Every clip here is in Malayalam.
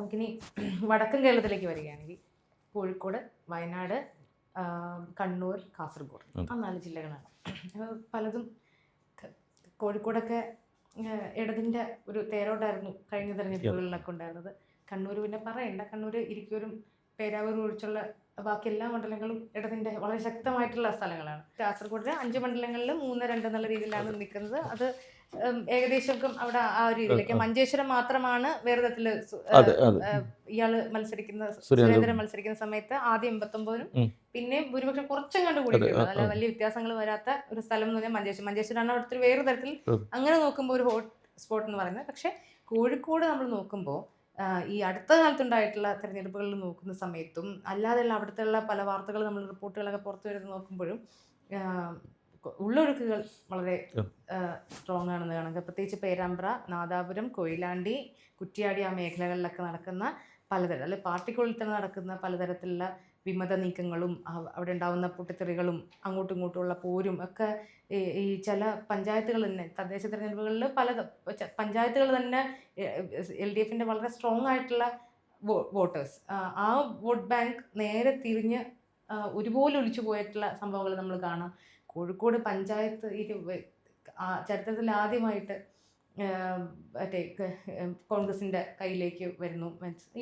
നമുക്കിനി വടക്കൻ കേരളത്തിലേക്ക് വരികയാണെങ്കിൽ കോഴിക്കോട്, വയനാട്, കണ്ണൂർ, കാസർഗോഡ് ആ 4 ജില്ലകളാണ്. പലതും കോഴിക്കോടൊക്കെ ഇടതിൻ്റെ ഒരു തേരോട്ടായിരുന്നു കഴിഞ്ഞ തെരഞ്ഞെടുപ്പുകളിലൊക്കെ ഉണ്ടായിരുന്നത്. കണ്ണൂർ പിന്നെ പറയണ്ട, കണ്ണൂർ ഇരിക്കൂരും പേരാവൂർ ഒഴിച്ചുള്ള ബാക്കി എല്ലാ മണ്ഡലങ്ങളും ഇടതിൻ്റെ വളരെ ശക്തമായിട്ടുള്ള സ്ഥലങ്ങളാണ്. കാസർഗോഡിലെ 5 മണ്ഡലങ്ങളിൽ 3-2 എന്നുള്ള രീതിയിലാണ് നിൽക്കുന്നത്. അത് ഏകദേശം അവിടെ ആ ഒരു രീതിയിലേക്ക്. മഞ്ചേശ്വരം മാത്രമാണ് വേറെ തരത്തില് ഇയാള് മത്സരിക്കുന്ന സുരേന്ദ്രൻ മത്സരിക്കുന്ന സമയത്ത് ആദ്യം 89-നും പിന്നെ ഭൂരിപക്ഷം കുറച്ചും കണ്ട് കൂടിയിട്ടുള്ളത്. അല്ല വലിയ വ്യത്യാസങ്ങൾ വരാത്ത ഒരു സ്ഥലം എന്ന് പറഞ്ഞാൽ മഞ്ചേശ്വരമാണ്. അവിടുത്തെ വേറെ തരത്തിൽ അങ്ങനെ നോക്കുമ്പോൾ ഒരു ഹോട്ട് സ്പോട്ട് എന്ന് പറയുന്നത്. പക്ഷെ കോഴിക്കോട് നമ്മൾ നോക്കുമ്പോൾ ഈ അടുത്ത കാലത്തുണ്ടായിട്ടുള്ള തെരഞ്ഞെടുപ്പുകളിൽ നോക്കുന്ന സമയത്തും അല്ലാതെയുള്ള അവിടുത്തെ പല വാർത്തകൾ നമ്മൾ റിപ്പോർട്ടുകളൊക്കെ പുറത്തു വരുന്ന നോക്കുമ്പോഴും ഉള്ളൊഴുക്കുകൾ വളരെ സ്ട്രോങ് ആണെന്ന് കാണുക. പ്രത്യേകിച്ച് പേരാമ്പ്ര, നാദാപുരം, കൊയിലാണ്ടി, കുറ്റ്യാടി ആ മേഖലകളിലൊക്കെ നടക്കുന്ന പലതരം അല്ലെ പാർട്ടിക്കുള്ളിൽ തന്നെ നടക്കുന്ന പലതരത്തിലുള്ള വിമത നീക്കങ്ങളും അവിടെ ഉണ്ടാകുന്ന പൊട്ടിത്തെറികളും അങ്ങോട്ടും ഇങ്ങോട്ടുമുള്ള പോരും ഒക്കെ ഈ ചില പഞ്ചായത്തുകൾ തന്നെ തദ്ദേശ തെരഞ്ഞെടുപ്പുകളിൽ പല പഞ്ചായത്തുകൾ തന്നെ LDFന്റെ വളരെ സ്ട്രോങ് ആയിട്ടുള്ള വോട്ടേഴ്സ് ആ വോട്ട് ബാങ്ക് നേരെ തിരിഞ്ഞ് ഒരുപോലെ ഒലിച്ചു പോയിട്ടുള്ള സംഭവങ്ങൾ നമ്മൾ കാണാം. കോഴിക്കോട് പഞ്ചായത്ത് ചരിത്രത്തിൽ ആദ്യമായിട്ട് മറ്റേ കോൺഗ്രസിന്റെ കയ്യിലേക്ക് വരുന്നു,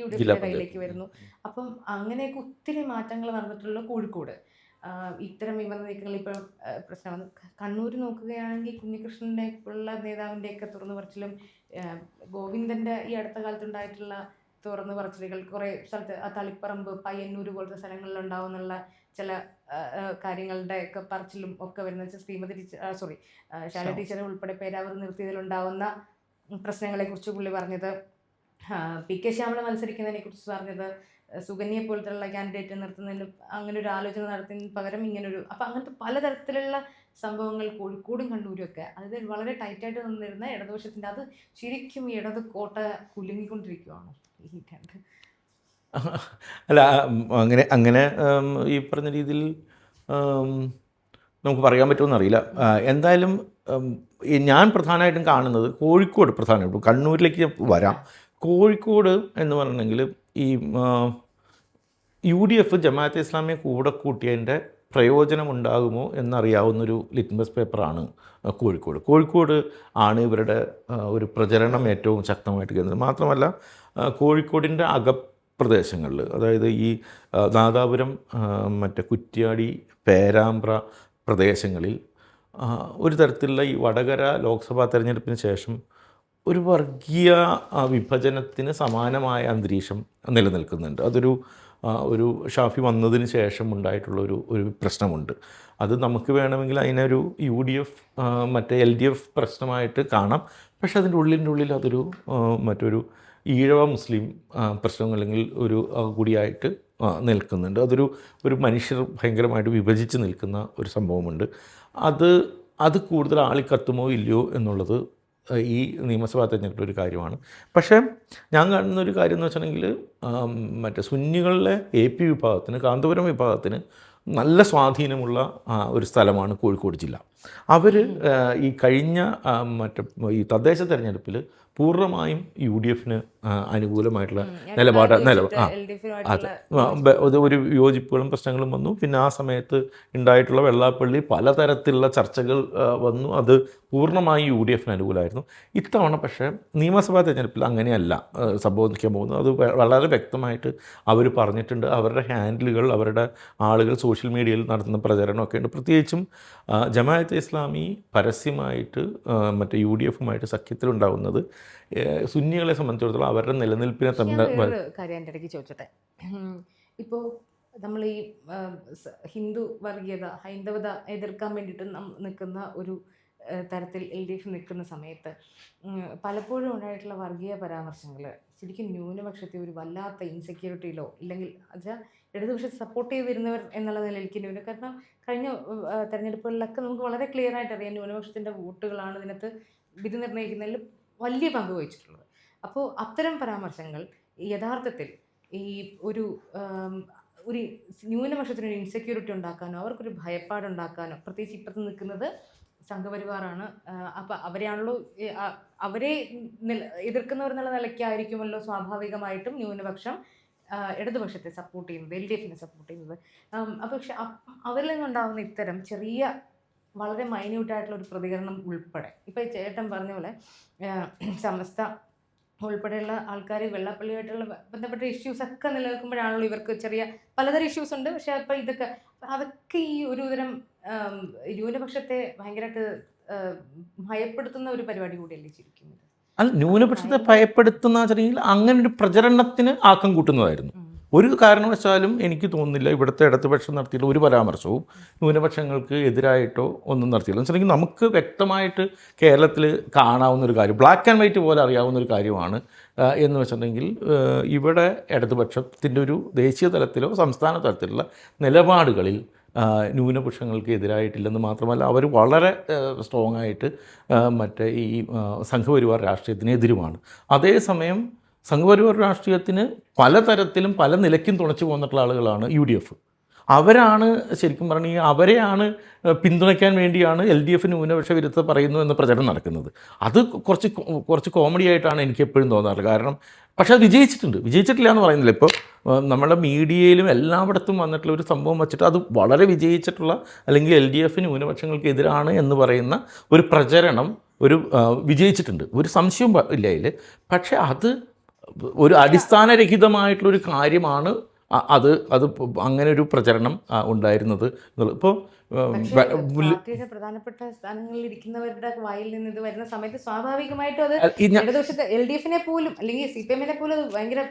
UDFന്റെ കയ്യിലേക്ക് വരുന്നു. അപ്പം അങ്ങനെയൊക്കെ ഒത്തിരി മാറ്റങ്ങൾ നടന്നിട്ടുള്ള കോഴിക്കോട് ഇത്തരം വിമത നീക്കങ്ങൾ ഇപ്പോൾ പ്രശ്നമാണ്. കണ്ണൂർ നോക്കുകയാണെങ്കിൽ കുഞ്ഞികൃഷ്ണനെ ഉള്ള നേതാവിൻ്റെയൊക്കെ തുറന്നു പറച്ചിലും ഗോവിന്ദന്റെ ഈ അടുത്ത കാലത്തുണ്ടായിട്ടുള്ള തുറന്നു പറച്ചിലുകൾ കുറേ സ്ഥലത്ത് തളിപ്പറമ്പ്, പയ്യന്നൂർ പോലത്തെ സ്ഥലങ്ങളിൽ ഉണ്ടാവുന്നുള്ള ചില കാര്യങ്ങളുടെ ഒക്കെ പറച്ചിലും ഒക്കെ വരുന്ന ശ്രീമതി ടീച്ചർ ശാല ടീച്ചറെ ഉൾപ്പെടെ പേരാവൂർ നിർത്തിയതിലുണ്ടാവുന്ന പ്രശ്നങ്ങളെ കുറിച്ച് പുള്ളി പറഞ്ഞത്, PK ശ്യാമള മത്സരിക്കുന്നതിനെ കുറിച്ച് പറഞ്ഞത്, സുകന്യയെ പോലത്തുള്ള കാൻഡിഡേറ്റ് നിർത്തുന്നതിന് അങ്ങനെ ഒരു ആലോചന നടത്തുന്നതിന് പകരം ഇങ്ങനൊരു അപ്പം അങ്ങനത്തെ പലതരത്തിലുള്ള സംഭവങ്ങൾ കോഴിക്കോടും കണ്ണൂരും ഒക്കെ അതായത് വളരെ ടൈറ്റായിട്ട് നിന്നിരുന്ന ഇടതുപക്ഷത്തിൻ്റെ അത് ശരിക്കും ഇടത് കോട്ട കുലുങ്ങിക്കൊണ്ടിരിക്കുകയാണോ ഈ രണ്ട്? അല്ല അങ്ങനെ ഈ പറഞ്ഞ രീതിയിൽ നമുക്ക് പറയാൻ പറ്റുമെന്ന് അറിയില്ല. എന്തായാലും ഞാൻ പ്രധാനമായിട്ടും കാണുന്നത് കോഴിക്കോട് പ്രധാനമായിട്ടും, കണ്ണൂരിലേക്ക് വരാം. കോഴിക്കോട് എന്ന് പറഞ്ഞെങ്കിൽ ഈ UDF ജമാഅത്തെ ഇസ്ലാമിയെ കൂടെ കൂട്ടിയതിൻ്റെ പ്രയോജനമുണ്ടാകുമോ എന്നറിയാവുന്നൊരു ലിറ്റ്മസ് പേപ്പറാണ് കോഴിക്കോട് ആണ് ഇവരുടെ ഒരു പ്രചരണം ഏറ്റവും ശക്തമായിട്ട് ചെയ്യുന്നത്. മാത്രമല്ല കോഴിക്കോടിൻ്റെ പ്രദേശങ്ങളിൽ, അതായത് ഈ നാദാപുരം, മറ്റേ കുറ്റ്യാടി, പേരാമ്പ്ര പ്രദേശങ്ങളിൽ ഒരു തരത്തിലുള്ള ഈ വടകര ലോക്സഭാ തെരഞ്ഞെടുപ്പിന് ശേഷം ഒരു വർഗീയ വിഭജനത്തിന് സമാനമായ അന്തരീക്ഷം നിലനിൽക്കുന്നുണ്ട്. ഒരു ഷാഫി വന്നതിന് ശേഷം ഉണ്ടായിട്ടുള്ള ഒരു പ്രശ്നമുണ്ട്. അത് നമുക്ക് വേണമെങ്കിൽ അതിനൊരു UDF മറ്റേ LDF പ്രശ്നമായിട്ട് കാണാം. പക്ഷെ അതിൻ്റെ ഉള്ളിൽ അതൊരു മറ്റൊരു ഈഴവ മുസ്ലിം പ്രശ്നം അല്ലെങ്കിൽ ഒരു കൂടിയായിട്ട് നിൽക്കുന്നുണ്ട്. ഒരു മനുഷ്യർ ഭയങ്കരമായിട്ട് വിഭജിച്ച് നിൽക്കുന്ന ഒരു സംഭവമുണ്ട്. അത് കൂടുതൽ ആളിക്കത്തുമോ ഇല്ലയോ എന്നുള്ളത് ഈ നിയമസഭാ തെരഞ്ഞെടുപ്പിൽ ഒരു കാര്യമാണ്. പക്ഷേ ഞാൻ കാണുന്ന ഒരു കാര്യം എന്ന് വെച്ചിട്ടുണ്ടെങ്കിൽ മറ്റേ സുന്നികളിലെ AP വിഭാഗത്തിന്, കാന്തപുരം വിഭാഗത്തിന് നല്ല സ്വാധീനമുള്ള ഒരു സ്ഥലമാണ് കോഴിക്കോട് ജില്ല. അവർ ഈ കഴിഞ്ഞ ഈ തദ്ദേശ തെരഞ്ഞെടുപ്പിൽ പൂർണ്ണമായും UDFന് അനുകൂലമായിട്ടുള്ള അത് ഒരു യോജിപ്പുകളും പ്രശ്നങ്ങളും വന്നു. പിന്നെ ആ സമയത്ത് ഉണ്ടായിട്ടുള്ള വെള്ളാപ്പള്ളി പലതരത്തിലുള്ള ചർച്ചകൾ വന്നു. അത് പൂർണ്ണമായും UDFന് അനുകൂലമായിരുന്നു. ഇത്തവണ പക്ഷേ നിയമസഭാ തെരഞ്ഞെടുപ്പിൽ അങ്ങനെയല്ല സംഭവിക്കാൻ പോകുന്നത്. അത് വളരെ വ്യക്തമായിട്ട് അവർ പറഞ്ഞിട്ടുണ്ട്. അവരുടെ ഹാൻഡിലുകൾ, അവരുടെ ആളുകൾ സോഷ്യൽ മീഡിയയിൽ നടത്തുന്ന പ്രചരണമൊക്കെ ഉണ്ട്. പ്രത്യേകിച്ചും ജമാഅത്തെ ഇസ്ലാമി പരസ്യമായിട്ട് മറ്റേ UDFുമായിട്ട് സഖ്യത്തിലുണ്ടാകുന്നത് സുന്നികളെ സംബന്ധിച്ചിടത്തോളം അവരുടെ നിലനിൽപ്പിനെ തന്നെ. കാര്യം എൻ്റെ ഇടയ്ക്ക് ചോദിച്ചോട്ടെ, ഇപ്പോൾ നമ്മൾ ഈ ഹിന്ദു വർഗീയത, ഹൈന്ദവത എതിർക്കാൻ വേണ്ടിയിട്ട് നിൽക്കുന്ന ഒരു തരത്തിൽ LDF നിൽക്കുന്ന സമയത്ത് പലപ്പോഴും ഉണ്ടായിട്ടുള്ള വർഗീയ പരാമർശങ്ങൾ ശരിക്കും ന്യൂനപക്ഷത്തെ ഒരു വല്ലാത്ത ഇൻസെക്യൂരിറ്റിയിലോ ഇല്ലെങ്കിൽ വെച്ചാൽ ഇടതുപക്ഷത്തെ സപ്പോർട്ട് ചെയ്ത് വരുന്നവർ എന്നുള്ള നിലയിലേക്ക് കാരണം കഴിഞ്ഞ തെരഞ്ഞെടുപ്പുകളിലൊക്കെ നമുക്ക് വളരെ ക്ലിയർ ആയിട്ട് അറിയാം ന്യൂനപക്ഷത്തിൻ്റെ വോട്ടുകളാണ് ഇതിനകത്ത് വിധി നിർണ്ണയിക്കുന്നതിൽ വലിയ പങ്ക് വഹിച്ചിട്ടുള്ളത്. അപ്പോൾ അത്തരം പരാമർശങ്ങൾ യഥാർത്ഥത്തിൽ ഈ ഒരു ന്യൂനപക്ഷത്തിനൊരു ഇൻസെക്യൂരിറ്റി ഉണ്ടാക്കാനോ അവർക്കൊരു ഭയപ്പാടുണ്ടാക്കാനോ, പ്രത്യേകിച്ച് ഇപ്പുറത്ത് നിൽക്കുന്നത് സംഘപരിവാറാണ്. അപ്പം അവരെയാണല്ലോ അവരെ എതിർക്കുന്നവർ എന്നുള്ള നിലയ്ക്കായിരിക്കുമല്ലോ സ്വാഭാവികമായിട്ടും ന്യൂനപക്ഷം ഇടതുപക്ഷത്തെ സപ്പോർട്ട് ചെയ്യുന്നത്, LDFനെ സപ്പോർട്ട് ചെയ്യുന്നത്. പക്ഷെ അവരിൽ നിന്നുണ്ടാകുന്ന ഇത്തരം ചെറിയ വളരെ മൈന്യൂട്ടായിട്ടുള്ള ഒരു പ്രതികരണം ഉൾപ്പെടെ ഇപ്പം ചേട്ടൻ പറഞ്ഞ പോലെ സമസ്ത ഉൾപ്പെടെയുള്ള ആൾക്കാർ വെള്ളാപ്പള്ളിയായിട്ടുള്ള ബന്ധപ്പെട്ട ഇഷ്യൂസൊക്കെ നിലനിൽക്കുമ്പോഴാണല്ലോ ഇവർക്ക് ചെറിയ പലതരം ഇഷ്യൂസ് ഉണ്ട്. പക്ഷെ അപ്പം അതൊക്കെ ഈ ഒരു തരം ന്യൂനപക്ഷത്തെ ഭയങ്കരമായിട്ട് ഭയപ്പെടുത്തുന്ന ഒരു പരിപാടി കൂടിയല്ലേ ശരിക്കും. അല്ല, ന്യൂനപക്ഷത്തെ ഭയപ്പെടുത്തുന്ന വെച്ചിട്ടുണ്ടെങ്കിൽ അങ്ങനെ ഒരു പ്രചരണത്തിന് ആക്കം കൂട്ടുന്നതായിരുന്നു. ഒരു കാരണവശാലും എനിക്ക് തോന്നുന്നില്ല ഇവിടുത്തെ ഇടതുപക്ഷം നടത്തിയിട്ടുള്ള ഒരു പരാമർശവും ന്യൂനപക്ഷങ്ങൾക്ക് എതിരായിട്ടോ ഒന്നും നടത്തിയില്ല. എന്ന് വെച്ചിട്ടുണ്ടെങ്കിൽ നമുക്ക് വ്യക്തമായിട്ട് കേരളത്തിൽ കാണാവുന്ന ഒരു കാര്യം, ബ്ലാക്ക് ആൻഡ് വൈറ്റ് പോലെ അറിയാവുന്ന ഒരു കാര്യമാണ് എന്ന് വെച്ചിട്ടുണ്ടെങ്കിൽ ഇവിടെ ഇടതുപക്ഷത്തിൻ്റെ ഒരു ദേശീയ തലത്തിലോ സംസ്ഥാന തലത്തിലുള്ള നിലപാടുകളിൽ ന്യൂനപക്ഷങ്ങൾക്ക് എതിരായിട്ടില്ലെന്ന് മാത്രമല്ല അവർ വളരെ സ്ട്രോങ് ആയിട്ട് മറ്റേ ഈ സംഘപരിവാർ രാഷ്ട്രീയത്തിന് എതിരുമാണ്. അതേസമയം സംഘപരിവാർ രാഷ്ട്രീയത്തിന് പലതരത്തിലും പല നിലയ്ക്കും തുണച്ചു പോന്നിട്ടുള്ള ആളുകളാണ് UDF. അവരാണ് ശരിക്കും പറഞ്ഞാൽ അവരെയാണ് പിന്തുണയ്ക്കാൻ വേണ്ടിയാണ് LDF ന്യൂനപക്ഷ വിരുദ്ധത പറയുന്നു എന്ന പ്രചരണം നടക്കുന്നത്. അത് കുറച്ച് കോമഡി ആയിട്ടാണ് എനിക്ക് എപ്പോഴും തോന്നാറ്. കാരണം പക്ഷേ അത് വിജയിച്ചിട്ടില്ല എന്ന് പറയുന്നില്ല. ഇപ്പോൾ നമ്മുടെ മീഡിയയിലും എല്ലായിടത്തും വന്നിട്ടുള്ള ഒരു സംഭവം വെച്ചിട്ട് അത് വളരെ വിജയിച്ചിട്ടുള്ള അല്ലെങ്കിൽ LDF ന്യൂനപക്ഷങ്ങൾക്ക് എതിരാണ് എന്ന് പറയുന്ന ഒരു പ്രചരണം വിജയിച്ചിട്ടുണ്ട്, ഒരു സംശയവും ഇല്ല അതിൽ. പക്ഷേ അത് ഒരു അടിസ്ഥാനരഹിതമായിട്ടുള്ളൊരു കാര്യമാണ് അത് അങ്ങനെ ഒരു പ്രചരണം ഉണ്ടായിരുന്നത് എന്നുള്ളത്. ഇപ്പോൾ പാർട്ടിയുടെ പ്രധാനപ്പെട്ട സ്ഥാനങ്ങളിൽ ഇരിക്കുന്നവരുടെ വായിൽ നിന്ന് ഇത് വരുന്ന സമയത്ത് സ്വാഭാവികമായിട്ടും അത് ഇടതുപക്ഷത്തെ LDFനെ പോലും അല്ലെങ്കിൽ CPMനെ പോലും അത് ഭയങ്കര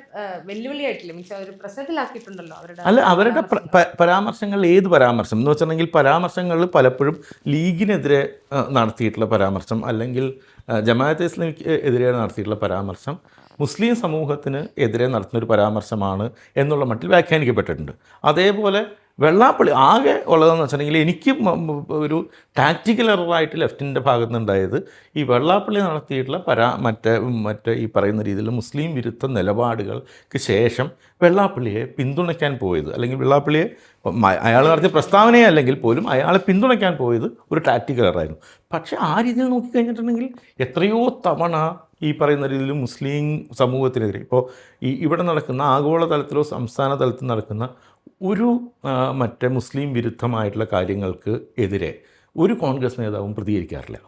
വെല്ലുവിളിയായിട്ടില്ല, മീൻസ് ഒരു പ്രശ്നത്തിലാക്കിയിട്ടുണ്ടല്ലോ അവരുടെ പരാമർശങ്ങൾ. ഏത് പരാമർശം എന്ന് വെച്ചിട്ടുണ്ടെങ്കിൽ പരാമർശങ്ങളിൽ പലപ്പോഴും ലീഗിനെതിരെ നടത്തിയിട്ടുള്ള പരാമർശം അല്ലെങ്കിൽ ജമാഅത്തെ ഇസ്ലാമിക്ക് എതിരെ നടത്തിയിട്ടുള്ള പരാമർശം മുസ്ലിം സമൂഹത്തിന് എതിരെ നടത്തുന്നൊരു പരാമർശമാണ് എന്നുള്ള മട്ടിൽ വ്യാഖ്യാനിക്കപ്പെട്ടിട്ടുണ്ട്. അതേപോലെ വെള്ളാപ്പള്ളി ആകെ ഉള്ളതെന്ന് വെച്ചിട്ടുണ്ടെങ്കിൽ എനിക്ക് ഒരു ടാക്റ്റിക്കൽ എററായിട്ട് ലെഫ്റ്റിൻ്റെ ഭാഗത്ത് നിന്നുണ്ടായത് ഈ വെള്ളാപ്പള്ളി നടത്തിയിട്ടുള്ള മറ്റേ ഈ പറയുന്ന രീതിയിൽ മുസ്ലിം വിരുദ്ധ നിലപാടുകൾക്ക് ശേഷം വെള്ളാപ്പള്ളിയെ പിന്തുണയ്ക്കാൻ പോയത്, അല്ലെങ്കിൽ വെള്ളാപ്പള്ളിയെ അയാൾ നടത്തിയ പ്രസ്താവനയെ അല്ലെങ്കിൽ പോലും അയാളെ പിന്തുണയ്ക്കാൻ പോയത് ഒരു ടാക്റ്റിക്കൽ എററായിരുന്നു. പക്ഷേ ആ രീതിയിൽ നോക്കിക്കഴിഞ്ഞിട്ടുണ്ടെങ്കിൽ എത്രയോ തവണ ഈ പറയുന്ന രീതിയിൽ മുസ്ലിം സമൂഹത്തിനെതിരെ ഇപ്പോൾ ഇവിടെ നടക്കുന്ന ആഗോളതലത്തിലോ സംസ്ഥാന തലത്തിൽ നടക്കുന്ന ഒരു മറ്റേ മുസ്ലിം വിരുദ്ധമായിട്ടുള്ള കാര്യങ്ങൾക്ക് എതിരെ ഒരു കോൺഗ്രസ് നേതാവും പ്രതികരിക്കാറില്ല.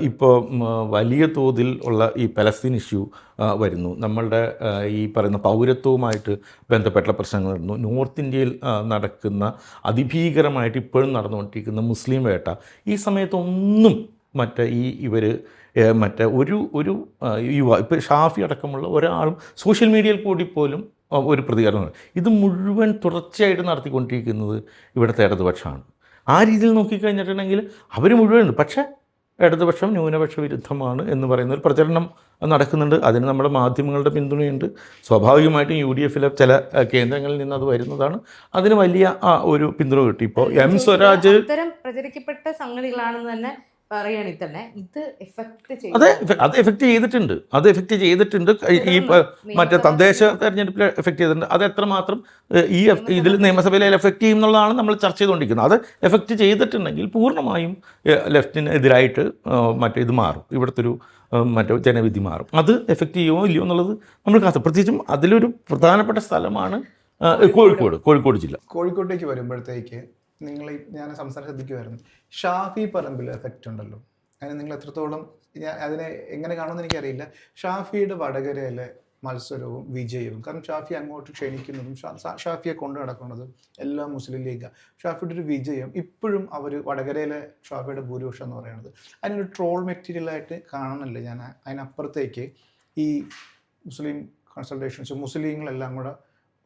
ഇപ്പോൾ വലിയ തോതിൽ ഉള്ള ഈ പലസ്തീൻ ഇഷ്യൂ വരുന്നു, നമ്മളുടെ ഈ പറയുന്ന പൗരത്വവുമായിട്ട് ബന്ധപ്പെട്ട പ്രശ്നങ്ങൾ വരുന്നു, നോർത്ത് ഇന്ത്യയിൽ നടക്കുന്ന അതിഭീകരമായിട്ട് ഇപ്പോഴും നടന്നുകൊണ്ടിരിക്കുന്ന മുസ്ലിം വേട്ട, ഈ സമയത്തൊന്നും ഇവർ ഒരു യുവ ഇപ്പോൾ ഷാഫി അടക്കമുള്ള ഒരാളും സോഷ്യൽ മീഡിയയിൽ കൂടി പോലും ഒരു പ്രതികരണമാണ്. ഇത് മുഴുവൻ തുടർച്ചയായിട്ട് നടത്തിക്കൊണ്ടിരിക്കുന്നത് ഇവിടുത്തെ ഇടതുപക്ഷമാണ്. ആ രീതിയിൽ നോക്കിക്കഴിഞ്ഞിട്ടുണ്ടെങ്കിൽ അവർ മുഴുവൻ പക്ഷേ ഇടതുപക്ഷം ന്യൂനപക്ഷ വിരുദ്ധമാണ് എന്ന് പറയുന്ന ഒരു പ്രചരണം നടക്കുന്നുണ്ട്. അതിന് നമ്മുടെ മാധ്യമങ്ങളുടെ പിന്തുണയുണ്ട്. സ്വാഭാവികമായിട്ടും UDFലെ ചില കേന്ദ്രങ്ങളിൽ നിന്ന് അത് വരുന്നതാണ്. അതിന് വലിയ ഒരു പിന്തുണ കിട്ടി. ഇപ്പോൾ M സ്വരാജ് പ്രചരിക്കപ്പെട്ട സംഗതികളാണെന്ന് തന്നെ പറയുകയാണെങ്കിൽ തന്നെ ഇത് അത് എഫക്റ്റ് ചെയ്തിട്ടുണ്ട്. ഈ മറ്റേ തദ്ദേശ തെരഞ്ഞെടുപ്പിൽ എഫക്റ്റ് ചെയ്തിട്ടുണ്ട്. അത് എത്രമാത്രം ഇതിൽ നിയമസഭയിൽ എഫക്റ്റ് ചെയ്യും എന്നുള്ളതാണ് നമ്മൾ ചർച്ച ചെയ്തുകൊണ്ടിരിക്കുന്നത്. അത് എഫക്റ്റ് ചെയ്തിട്ടുണ്ടെങ്കിൽ പൂർണ്ണമായും ലെഫ്റ്റിനെതിരായിട്ട് ഇത് മാറും, ഇവിടുത്തെ ഒരു ജനവിധി മാറും. അത് എഫക്റ്റ് ചെയ്യുമോ ഇല്ലയോ എന്നുള്ളത് നമ്മൾ പ്രത്യേകിച്ചും അതിലൊരു പ്രധാനപ്പെട്ട സ്ഥലമാണ് കോഴിക്കോട് ജില്ല. കോഴിക്കോട്ടേക്ക് വരുമ്പോഴത്തേക്ക് ഞാൻ സംസാരം ശ്രദ്ധിക്കുമായിരുന്നു, ഷാഫി പറമ്പിൽ എഫക്റ്റ് ഉണ്ടല്ലോ. അതിന് നിങ്ങൾ എത്രത്തോളം അതിനെ എങ്ങനെ കാണുമെന്ന് എനിക്കറിയില്ല. ഷാഫിയുടെ വടകരയിലെ മത്സരവും വിജയവും, കാരണം ഷാഫി അങ്ങോട്ട് ക്ഷണിക്കുന്നതും ഷാഫിയെ കൊണ്ടു നടക്കുന്നതും എല്ലാം മുസ്ലിം ലീഗാണ്. ഷാഫിയുടെ ഒരു വിജയം ഇപ്പോഴും അവർ വടകരയിലെ ഷാഫിയുടെ ഭൂരിപക്ഷം എന്ന് പറയുന്നത് അതിനൊരു ട്രോൾ മെറ്റീരിയലായിട്ട് കാണുന്നില്ല ഞാൻ. അതിനപ്പുറത്തേക്ക് ഈ മുസ്ലിം കൺസൾട്ടേഷൻസ് മുസ്ലിങ്ങളെല്ലാം കൂടെ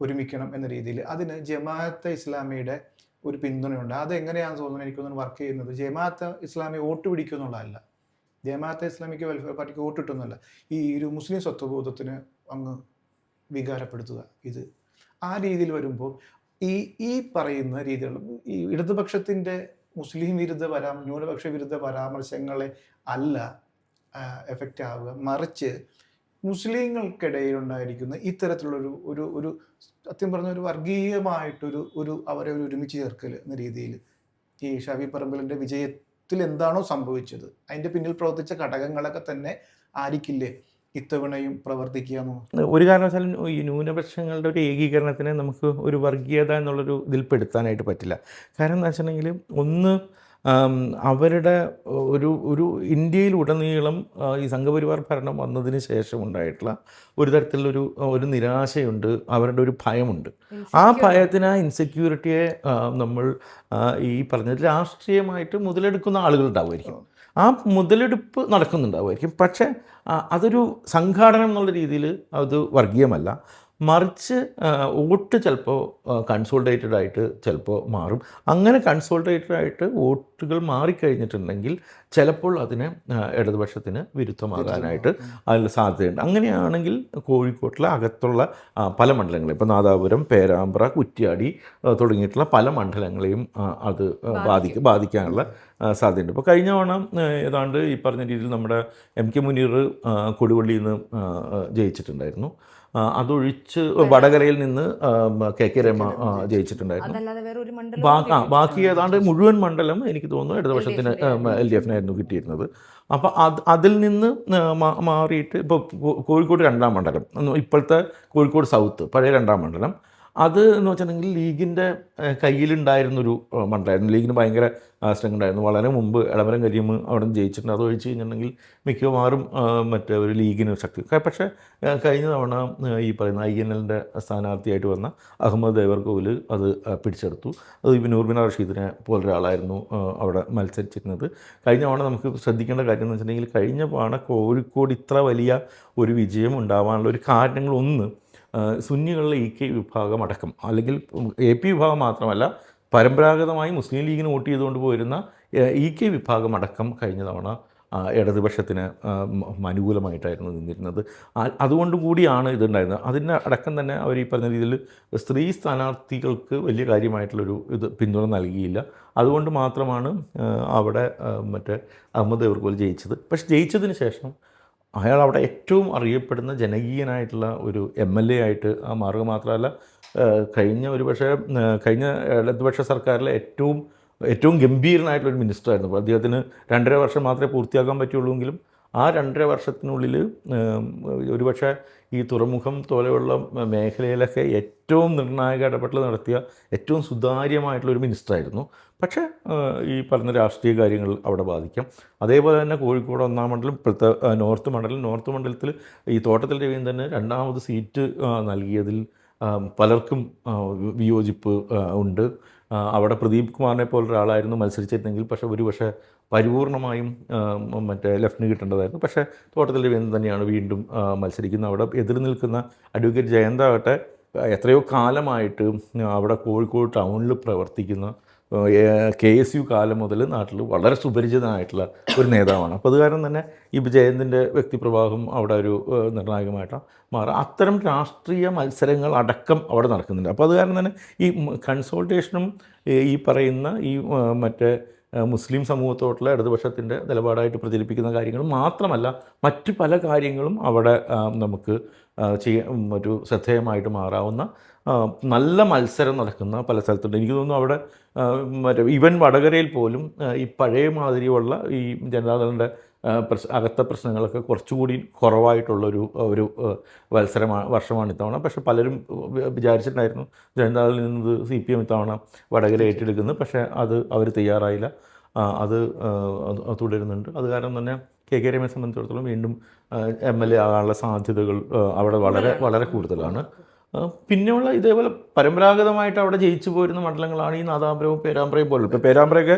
ഒരുമിക്കണം എന്ന രീതിയിൽ അതിന് ജമാഅത്തെ ഇസ്ലാമിയുടെ ഒരു പിന്തുണയുണ്ട്. അതെങ്ങനെയാണെന്ന് തോന്നുന്നു എനിക്കൊന്നും വർക്ക് ചെയ്യുന്നത്. ജമാഅത്തെ ഇസ്ലാമി വോട്ട് പിടിക്കുക എന്നുള്ളതല്ല, ജമാഅത്തെ ഇസ്ലാമിക്ക് വെൽഫെയർ പാർട്ടിക്ക് വോട്ട് കിട്ടുന്നതല്ല, ഈ ഒരു മുസ്ലിം സ്വത്വബോധത്തിന് അങ്ങ് വികാരപ്പെടുത്തുക. ഇത് ആ രീതിയിൽ വരുമ്പോൾ ഈ പറയുന്ന രീതികൾ ഈ ഇടതുപക്ഷത്തിൻ്റെ മുസ്ലിം വിരുദ്ധ ന്യൂനപക്ഷ വിരുദ്ധ പരാമർശങ്ങളെ അല്ല എഫക്റ്റ് ആവുക, മറിച്ച് മുസ്ലിങ്ങൾക്കിടയിലുണ്ടായിരിക്കുന്ന ഇത്തരത്തിലുള്ളൊരു ഒരു ഒരു സത്യം പറഞ്ഞ ഒരു വർഗീയമായിട്ടൊരു അവരെ ഒരുമിച്ച് ചേർക്കൽ എന്ന രീതിയിൽ ഈ ഷാഫി പറമ്പിലിൻ്റെ ബൂത്തിൽ എന്താണോ സംഭവിച്ചത് അതിന്റെ പിന്നിൽ പ്രവർത്തിച്ച ഘടകങ്ങളൊക്കെ തന്നെ ആയിരിക്കില്ലേ ഇത്തവണയും പ്രവർത്തിക്കുക എന്ന്? ഒരു കാരണവശാലും ഈ ന്യൂനപക്ഷങ്ങളുടെ ഒരു ഏകീകരണത്തിനെ നമുക്ക് ഒരു വർഗീയത എന്നുള്ളൊരു ഇതിൽ പെടുത്താനായിട്ട് പറ്റില്ല. കാരണം എന്താ വെച്ചിട്ടുണ്ടെങ്കിൽ ഒന്ന് അവരുടെ ഒരു ഇന്ത്യയിലുടനീളം ഈ സംഘപരിവാർ ഭരണം വന്നതിന് ശേഷം ഉണ്ടായിട്ടുള്ള ഒരു തരത്തിലുള്ളൊരു നിരാശയുണ്ട്, അവരുടെ ഒരു ഭയമുണ്ട്. ആ ഭയത്തിന്, ആ ഇൻസെക്യൂരിറ്റിയെ നമ്മൾ ഈ പറഞ്ഞത് രാഷ്ട്രീയമായിട്ട് മുതലെടുക്കുന്ന ആളുകളുണ്ടാവുമായിരിക്കും. ആ മുതലെടുപ്പ് നടക്കുന്നുണ്ടാവുമായിരിക്കും. പക്ഷേ അതൊരു സംഘാടനം എന്നുള്ള രീതിയിൽ അത് വർഗീയമല്ല. മറിച്ച് വോട്ട് ചിലപ്പോൾ കൺസോൾട്ടേറ്റഡ് ആയിട്ട് ചിലപ്പോൾ മാറും. അങ്ങനെ കൺസോൾട്ടേറ്റഡ് ആയിട്ട് വോട്ടുകൾ മാറിക്കഴിഞ്ഞിട്ടുണ്ടെങ്കിൽ ചിലപ്പോൾ അതിന് ഇടതുപക്ഷത്തിന് വിരുദ്ധമാകാനായിട്ട് അതിൽ സാധ്യതയുണ്ട്. അങ്ങനെയാണെങ്കിൽ കോഴിക്കോട്ടിലെ അകത്തുള്ള പല മണ്ഡലങ്ങളും, ഇപ്പോൾ നാദാപുരം, പേരാമ്പ്ര, കുറ്റ്യാടി തുടങ്ങിയിട്ടുള്ള പല മണ്ഡലങ്ങളെയും അത് ബാധിക്കാനുള്ള സാധ്യതയുണ്ട്. ഇപ്പോൾ കഴിഞ്ഞ തവണ ഏതാണ്ട് ഈ പറഞ്ഞ രീതിയിൽ നമ്മുടെ MK മുനീർ കൊടുവള്ളിയിൽ നിന്ന് ജയിച്ചിട്ടുണ്ടായിരുന്നു. അതൊഴിച്ച് വടകരയിൽ നിന്ന് KK രമ ജയിച്ചിട്ടുണ്ടായിരുന്നു. ബാക്കി ഏതാണ്ട് മുഴുവൻ മണ്ഡലം എനിക്ക് തോന്നുന്നു ഇടതുപക്ഷത്തിന് LDFനായിരുന്നു കിട്ടിയിരുന്നത്. അപ്പോൾ അതിൽ നിന്ന് മാറിയിട്ട് ഇപ്പോൾ കോഴിക്കോട് 2ാം മണ്ഡലം, ഇപ്പോഴത്തെ കോഴിക്കോട് സൗത്ത്, പഴയ 2ാം മണ്ഡലം, അത് എന്ന് വെച്ചിട്ടുണ്ടെങ്കിൽ ലീഗിൻ്റെ കയ്യിലുണ്ടായിരുന്നൊരു മണ്ഡലമായിരുന്നു. ലീഗിന് ഭയങ്കര സ്ട്രെങ്ത് ഉണ്ടായിരുന്നു. വളരെ മുമ്പ് എളമരം കരീം അവിടെ നിന്ന് ജയിച്ചിട്ടുണ്ട്. അത് ഒഴിച്ച് കഴിഞ്ഞിട്ടുണ്ടെങ്കിൽ മിക്കവാറും മറ്റേ ഒരു ലീഗിന് ശക്തി. പക്ഷേ കഴിഞ്ഞ തവണ ഈ പറയുന്ന INLൻ്റെ സ്ഥാനാർത്ഥിയായിട്ട് വന്ന അഹമ്മദ് ദേവർകോവിൽ അത് പിടിച്ചെടുത്തു. അത് ഇപ്പോൾ നൂർബിന റഷീദിനെ പോലൊരാളായിരുന്നു അവിടെ മത്സരിച്ചിരുന്നത്. കഴിഞ്ഞ തവണ നമുക്ക് ശ്രദ്ധിക്കേണ്ട കാര്യം എന്ന് വെച്ചിട്ടുണ്ടെങ്കിൽ കഴിഞ്ഞ തവണ കോഴിക്കോട് ഇത്ര വലിയ ഒരു വിജയം ഉണ്ടാവാനുള്ള ഒരു കാരണങ്ങളൊന്ന് സുന്നികളുടെ EK വിഭാഗം അടക്കം, അല്ലെങ്കിൽ AP വിഭാഗം മാത്രമല്ല, പരമ്പരാഗതമായി മുസ്ലിം ലീഗിന് വോട്ട് ചെയ്തുകൊണ്ട് പോയിരുന്ന EK വിഭാഗം അടക്കം കഴിഞ്ഞ തവണ ഇടതുപക്ഷത്തിന് അനുകൂലമായിട്ടായിരുന്നു നിന്നിരുന്നത്. അതുകൊണ്ട് കൂടിയാണ് ഇതുണ്ടായിരുന്നത്. അതിന് അടക്കം തന്നെ അവർ ഈ പറഞ്ഞ രീതിയിൽ സ്ത്രീ സ്ഥാനാർത്ഥികൾക്ക് വലിയ കാര്യമായിട്ടുള്ളൊരു പിന്തുണ നൽകിയില്ല. അതുകൊണ്ട് മാത്രമാണ് അവിടെ മറ്റേ അഹമ്മദ് ദേവർകോവിൽ ജയിച്ചത്. പക്ഷെ ജയിച്ചതിന് ശേഷം അയാൾ അവിടെ ഏറ്റവും അറിയപ്പെടുന്ന ജനകീയനായിട്ടുള്ള ഒരു MLA ആയിട്ട് മാറുക മാത്രമല്ല, കഴിഞ്ഞ ഇടതുപക്ഷ സർക്കാരിലെ ഏറ്റവും ഗംഭീരനായിട്ടുള്ളൊരു മിനിസ്റ്ററായിരുന്നു. അപ്പോൾ അദ്ദേഹത്തിന് 2.5 വർഷം മാത്രമേ പൂർത്തിയാക്കാൻ പറ്റുള്ളൂവെങ്കിലും ആ 2.5 വർഷത്തിനുള്ളിൽ ഒരുപക്ഷെ ഈ തുറമുഖം പോലെയുള്ള മേഖലയിലൊക്കെ ഏറ്റവും നിർണായക ഇടപെടൽ നടത്തിയ ഏറ്റവും സുതാര്യമായിട്ടുള്ളൊരു മിനിസ്റ്ററായിരുന്നു. പക്ഷേ ഈ പറഞ്ഞ രാഷ്ട്രീയ കാര്യങ്ങൾ അവിടെ ബാധിക്കാം. അതേപോലെ തന്നെ കോഴിക്കോട് 1ാം മണ്ഡലം, ഇപ്പോഴത്തെ നോർത്ത് മണ്ഡലത്തിൽ ഈ തോട്ടത്തിൽ രവീന്ദ്രന് 2ാമത് സീറ്റ് നൽകിയതിൽ പലർക്കും വിയോജിപ്പ് ഉണ്ട്. അവിടെ പ്രദീപ് കുമാറിനെ പോലൊരാളായിരുന്നു മത്സരിച്ചിരുന്നെങ്കിൽ പക്ഷേ പരിപൂർണമായും മറ്റേ ലെഫ്റ്റിന് കിട്ടേണ്ടതായിരുന്നു. പക്ഷേ തോട്ടത്തിൽ രവീന്ദ്രൻ തന്നെയാണ് വീണ്ടും മത്സരിക്കുന്നത്. അവിടെ എതിർ നിൽക്കുന്ന അഡ്വക്കേറ്റ് ജയന്താകട്ടെ എത്രയോ കാലമായിട്ട് അവിടെ കോഴിക്കോട് ടൗണിൽ പ്രവർത്തിക്കുന്ന KSU കാലം മുതൽ നാട്ടിൽ വളരെ സുപരിചിതനായിട്ടുള്ള ഒരു നേതാവാണ്. അപ്പോൾ അത് കാരണം തന്നെ ഈ ജയന്തിൻ്റെ വ്യക്തിപ്രവാഹം അവിടെ ഒരു നിർണായകമായിട്ടാണ് മാറുക. അത്തരം രാഷ്ട്രീയ മത്സരങ്ങൾ അടക്കം അവിടെ നടക്കുന്നുണ്ട്. അപ്പോൾ അത് കാരണം തന്നെ ഈ കൺസൾട്ടേഷനും ഈ പറയുന്ന ഈ മറ്റേ മുസ്ലിം സമൂഹത്തോട്ടുള്ള ഇടതുപക്ഷത്തിൻ്റെ നിലപാടായിട്ട് പ്രചരിപ്പിക്കുന്ന കാര്യങ്ങൾ മാത്രമല്ല, മറ്റ് പല കാര്യങ്ങളും അവിടെ നമുക്ക് ഒരു ശ്രദ്ധേയമായിട്ട് മാറാവുന്ന നല്ല മത്സരം നടക്കുന്ന പല സ്ഥലത്തുണ്ട്. എനിക്ക് തോന്നുന്നു അവിടെ ഈവൻ വടകരയിൽ പോലും ഈ പഴയ മാതിരിയുള്ള ഈ ജനതാദളിൻ്റെ അകത്തെ പ്രശ്നങ്ങളൊക്കെ കുറച്ചുകൂടി കുറവായിട്ടുള്ളൊരു വർഷമാണ് ഇത്തവണ. പക്ഷേ പലരും വിചാരിച്ചിട്ടുണ്ടായിരുന്നു ജനതാദളിൽ നിന്ന് CPM ഇത്തവണ വടകര ഏറ്റെടുക്കുന്നത്. പക്ഷേ അത് അവർ തയ്യാറായില്ല. അത് തുടരുന്നുണ്ട്. അത് കാരണം തന്നെ KK രമയെ സംബന്ധിച്ചിടത്തോളം വീണ്ടും MLA ആകാനുള്ള സാധ്യതകൾ അവിടെ വളരെ കൂടുതലാണ്. പിന്നെയുള്ള ഇതേപോലെ പരമ്പരാഗതമായിട്ട് അവിടെ ജയിച്ചു പോരുന്ന മണ്ഡലങ്ങളാണ് ഈ നാദാപുരവും പേരാമ്പ്രയും പോലും. ഇപ്പോൾ പേരാമ്പ്രയൊക്കെ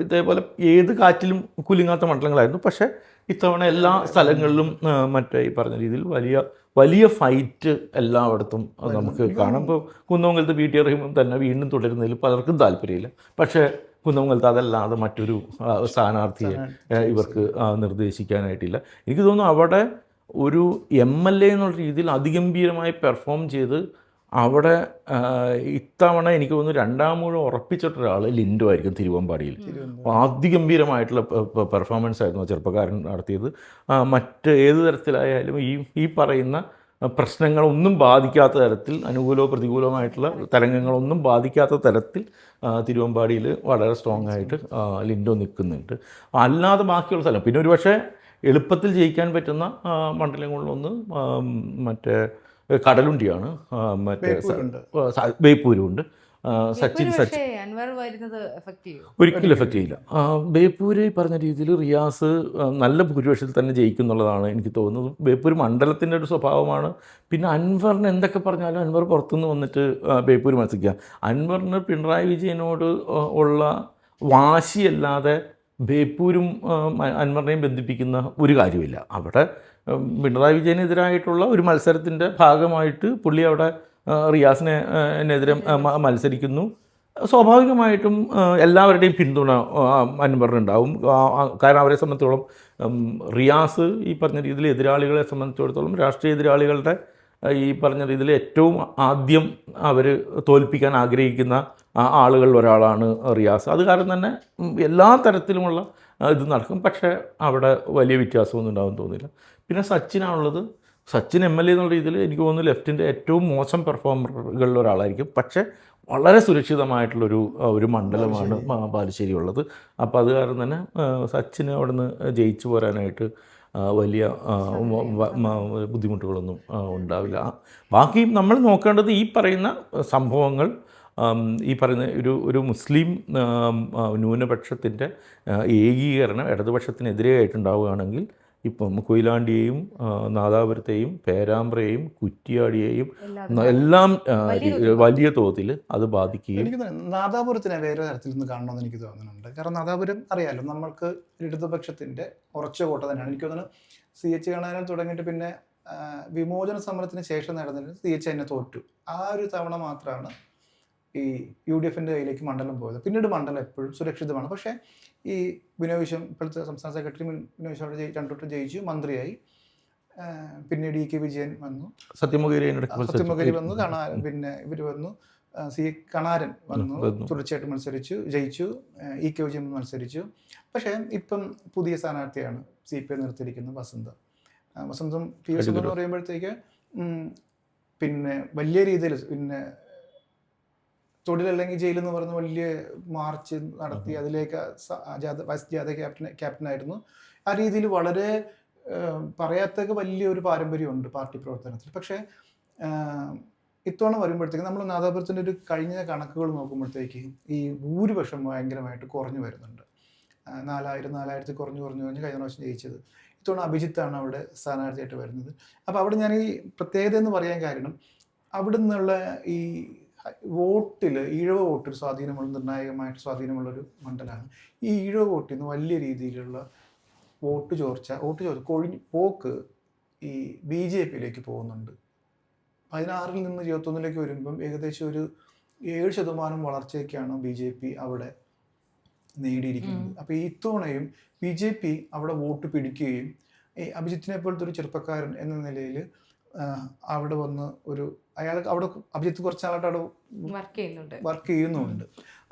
ഇതേപോലെ ഏത് കാറ്റിലും കുലുങ്ങാത്ത മണ്ഡലങ്ങളായിരുന്നു. പക്ഷേ ഇത്തവണ എല്ലാ സ്ഥലങ്ങളിലും മറ്റേ ഈ പറഞ്ഞ രീതിയിൽ വലിയ ഫൈറ്റ് എല്ലായിടത്തും നമുക്ക് കാണാം. ഇപ്പോൾ കുന്നമംഗലത്ത് PT റഹീമും തന്നെ വീണ്ടും തുടരുന്നതിൽ പലർക്കും താല്പര്യമില്ല. പക്ഷേ കുന്നമംഗലത്ത് അതല്ലാതെ മറ്റൊരു സ്ഥാനാർത്ഥിയെ ഇവർക്ക് നിർദ്ദേശിക്കാനായിട്ടില്ല. എനിക്ക് തോന്നുന്നു അവിടെ ഒരു MLA എന്നുള്ള രീതിയിൽ അതിഗംഭീരമായി പെർഫോം ചെയ്ത് അവിടെ ഇത്തവണ എനിക്ക് തോന്നുന്നു 2ാം ഊഴം ഉറപ്പിച്ചിട്ടൊരാൾ ലിൻഡോ ആയിരിക്കും തിരുവമ്പാടിയിൽ. അതിഗംഭീരമായിട്ടുള്ള പെർഫോമൻസ് ആയിരുന്നു ചെറുപ്പക്കാരൻ നടത്തിയത്. മറ്റ് ഏത് തരത്തിലായാലും ഈ പറയുന്ന പ്രശ്നങ്ങളൊന്നും ബാധിക്കാത്ത തരത്തിൽ, അനുകൂലമോ പ്രതികൂലമായിട്ടുള്ള തരംഗങ്ങളൊന്നും ബാധിക്കാത്ത തരത്തിൽ തിരുവമ്പാടിയിൽ വളരെ സ്ട്രോങ് ആയിട്ട് ലിൻഡോ നിൽക്കുന്നുണ്ട്. അല്ലാതെ ബാക്കിയുള്ള സ്ഥലം പിന്നെ ഒരു പക്ഷേ എളുപ്പത്തിൽ ജയിക്കാൻ പറ്റുന്ന മണ്ഡലങ്ങളിലൊന്ന് മറ്റേ കടലുണ്ടിയാണ്, മറ്റേ ബേപ്പൂരുണ്ട്. സച്ചിൻ പക്ഷേ അൻവർ വരുന്നത് എഫക്ട് ചെയ്യും? ഒരിക്കലും എഫക്റ്റ് ചെയ്യില്ല. ബേപ്പൂര് പറഞ്ഞ രീതിയിൽ റിയാസ് നല്ല ഭൂരിപക്ഷത്തിൽ തന്നെ ജയിക്കും എന്നുള്ളതാണ് എനിക്ക് തോന്നുന്നത്. ബേപ്പൂർ മണ്ഡലത്തിൻ്റെ ഒരു സ്വഭാവമാണ്. പിന്നെ അൻവറിന് എന്തൊക്കെ പറഞ്ഞാലും അൻവർ പുറത്തുനിന്ന് വന്നിട്ട് ബേപ്പൂർ മത്സരിക്കുക. അൻവറിന് പിണറായി വിജയനോട് ഉള്ള വാശിയല്ലാതെ ബേപ്പൂരും അൻവറിനെയും ബന്ധിപ്പിക്കുന്ന ഒരു കാര്യമില്ല. അവിടെ പിണറായി വിജയനെതിരായിട്ടുള്ള ഒരു മത്സരത്തിൻ്റെ ഭാഗമായിട്ട് പുള്ളി അവിടെ റിയാസിനെതിരെ മത്സരിക്കുന്നു. സ്വാഭാവികമായിട്ടും എല്ലാവരുടെയും പിന്തുണ അൻവറിനുണ്ടാവും. കാരണം അവരെ സംബന്ധിച്ചോളം റിയാസ് ഈ പറഞ്ഞ രീതിയിൽ എതിരാളികളെ സംബന്ധിച്ചിടത്തോളം രാഷ്ട്രീയ എതിരാളികളുടെ ഈ പറഞ്ഞ രീതിയിൽ ഏറ്റവും ആദ്യം അവർ തോൽപ്പിക്കാൻ ആഗ്രഹിക്കുന്ന ആളുകളിൽ ഒരാളാണ് റിയാസ്. അത് കാരണം തന്നെ എല്ലാ തരത്തിലുമുള്ള ഇത് നടക്കും. പക്ഷേ അവിടെ വലിയ വ്യത്യാസമൊന്നും ഉണ്ടാകും തോന്നില്ല. പിന്നെ സച്ചിനാണുള്ളത്. സച്ചിൻ MLA എന്നുള്ള രീതിയിൽ എനിക്ക് തോന്നുന്നു ലെഫ്റ്റിൻ്റെ ഏറ്റവും മോശം പെർഫോമറുകളിൽ ഒരാളായിരിക്കും. പക്ഷേ വളരെ സുരക്ഷിതമായിട്ടുള്ളൊരു മണ്ഡലമാണ് ബാലുശ്ശേരി ഉള്ളത്. അപ്പോൾ അത് കാരണം തന്നെ സച്ചിന് അവിടെ നിന്ന് ജയിച്ചു പോരാനായിട്ട് വലിയ ബുദ്ധിമുട്ടുകളൊന്നും ഉണ്ടാവില്ല. ബാക്കി നമ്മൾ നോക്കേണ്ടത് ഈ പറയുന്ന സംഭവങ്ങൾ, ഈ പറയുന്ന ഒരു മുസ്ലിം ന്യൂനപക്ഷത്തിൻ്റെ ഏകീകരണം ഇടതുപക്ഷത്തിനെതിരെയായിട്ടുണ്ടാവുകയാണെങ്കിൽ ഇപ്പം കൊയിലാണ്ടിയെയും നാദാപുരത്തെയും പേരാമ്പ്രയെയും കുറ്റിയാടിയെയും എല്ലാം വലിയ തോതിൽ അത് ബാധിക്കുകയും. എനിക്ക് നാദാപുരത്തിനെ വേറെ തരത്തിൽ നിന്ന് കാണണമെന്ന് എനിക്ക് തോന്നുന്നുണ്ട്. കാരണം നാദാപുരം അറിയാലോ, നമ്മൾക്ക് ഇടതുപക്ഷത്തിൻ്റെ ഉറച്ച കോട്ട തന്നെയാണ്. എനിക്ക് തോന്നുന്നു CH കാണാനും തുടങ്ങിയിട്ട് പിന്നെ വിമോചന സമരത്തിന് ശേഷം നടന്നിട്ട് CH തന്നെ തോറ്റു. ആ ഒരു തവണ മാത്രമാണ് ഈ UDFൻ്റെ കയ്യിലേക്ക് മണ്ഡലം പോയത്. പിന്നീട് മണ്ഡലം എപ്പോഴും സുരക്ഷിതമാണ്. പക്ഷേ ഈ ബിനോയ് വിശ്വം, ഇപ്പോഴത്തെ സംസ്ഥാന സെക്രട്ടറി ബിനോയ് വിശ്വം അവിടെ രണ്ടോട്ടും ജയിച്ചു, മന്ത്രിയായി. പിന്നീട് EK വിജയൻ വന്നു, സത്യമുഖരി വന്നു, പിന്നെ ഇവർ വന്നു, കണാരൻ വന്നു, തുടർച്ചയായിട്ട് മത്സരിച്ചു, ജയിച്ചു. EK വിജയൻ മത്സരിച്ചു. പക്ഷേ ഇപ്പം പുതിയ സ്ഥാനാർത്ഥിയാണ് CPI നിർത്തിയിരിക്കുന്നത്, വസന്തം P. വസന്തം എന്ന് പറയുമ്പോഴത്തേക്ക് പിന്നെ വലിയ രീതിയിൽ പിന്നെ തൊഴിലല്ലെങ്കിൽ ജയിലെന്ന് പറഞ്ഞ് വലിയ മാർച്ച് നടത്തി, അതിലേക്ക് വൈസ് ജാഥ ക്യാപ്റ്റനായിരുന്നു. ആ രീതിയിൽ വളരെ പറയാത്തൊക്കെ വലിയൊരു പാരമ്പര്യമുണ്ട് പാർട്ടി പ്രവർത്തനത്തിൽ. പക്ഷേ ഇത്തവണ വരുമ്പോഴത്തേക്ക് നമ്മൾ നാദാപുരത്തിൻ്റെ ഒരു കഴിഞ്ഞ കണക്കുകൾ നോക്കുമ്പോഴത്തേക്ക് ഈ ഭൂരിപക്ഷം ഭയങ്കരമായിട്ട് കുറഞ്ഞു വരുന്നുണ്ട്. 4000 കുറഞ്ഞ് കഴിഞ്ഞ പ്രാവശ്യം ജയിച്ചത്. ഇത്തവണ അഭിജിത്താണ് അവിടെ സ്ഥാനാർത്ഥിയായിട്ട് വരുന്നത്. അപ്പോൾ അവിടെ ഞാൻ ഈ പ്രത്യേകത എന്ന് പറയാൻ കാരണം അവിടെ നിന്നുള്ള ഈ വോട്ടിൽ ഈഴവ വോട്ടിൽ നിർണായകമായിട്ട് സ്വാധീനമുള്ളൊരു മണ്ഡലമാണ്. ഈ ഈഴവ വോട്ടിൽ നിന്ന് വലിയ രീതിയിലുള്ള വോട്ട് ചോർച്ച പോക്ക് ഈ BJPയിലേക്ക് പോകുന്നുണ്ട്. 16 നിന്ന് 21 വരുമ്പം ഏകദേശം ഒരു 7% വളർച്ചയ്ക്കാണ് BJP അവിടെ നേടിയിരിക്കുന്നത്. അപ്പോൾ ഈ ഇത്തവണയും BJP അവിടെ വോട്ട് പിടിക്കുകയും ഈ അഭിജിത്തിനെ പോലത്തെ ഒരു ചെറുപ്പക്കാരൻ എന്ന നിലയിൽ അവിടെ വന്ന് അവിടെ അഭിജിത്ത് കുറച്ച് നാളായിട്ട് അവിടെ വർക്ക് ചെയ്യുന്നുണ്ട്.